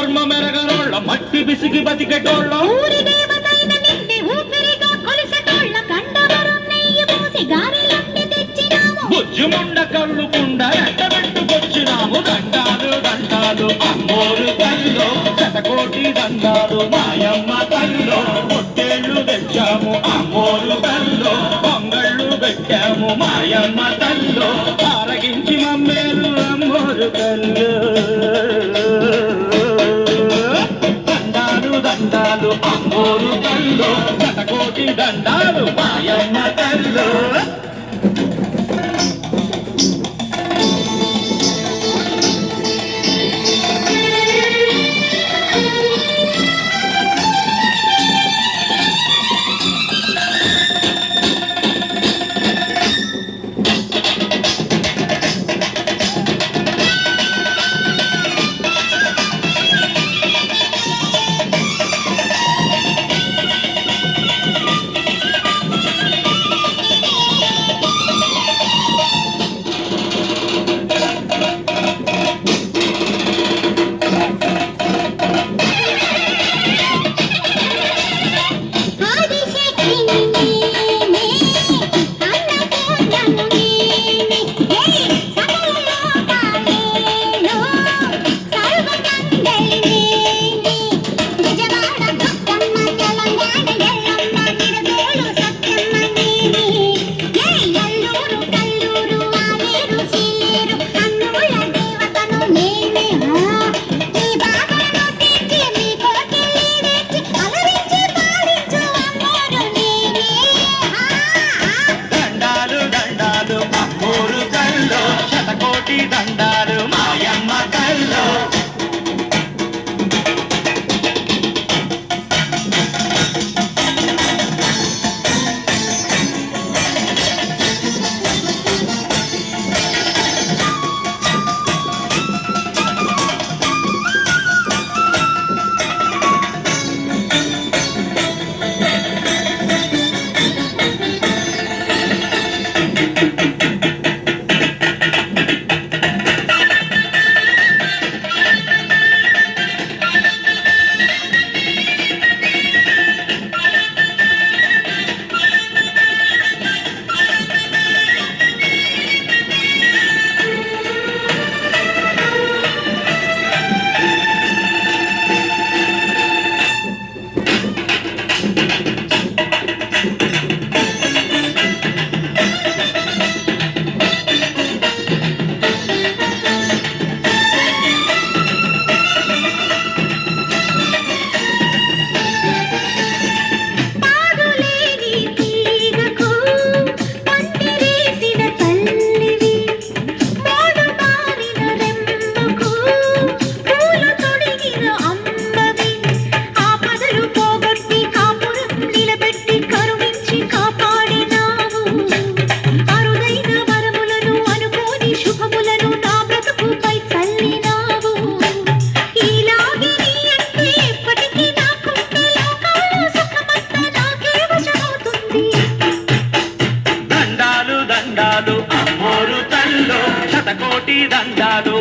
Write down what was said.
ధర్మ మెరగరోళ్ళ మట్టి బిసికి బతికెటోళ్ళ ఊరి దేవతైన నిండి ఊపిరిగా కొలిసెటోళ్ళ కండవరం నెయ్యి పోసి గారెలన్నీ తెచ్చినాము బుజ్జుముండ కళ్ళు కుండ ఎండబెట్టుకొచ్చినాము దండాలు దండాలు అమ్మోరు కల్లో శతకోటి దండాలు మాయమ్మ కల్లో పొట్టేళ్ళు తెచ్చాము అమ్మోరు కల్లో పొంగళ్ళు పెట్టాము మాయమ్మ కల్లో ఆరగించి మమ్మేలు అమ్మోరు కల్లో దండాలు దండాలు అమ్మోరు కల్లో శతకోటి దండాలు మాయమ్మ కల్లో దండాలు మాయమ్మ కల్లో దండాలు అమ్మోరు తల్లో శతకోటి దండాలు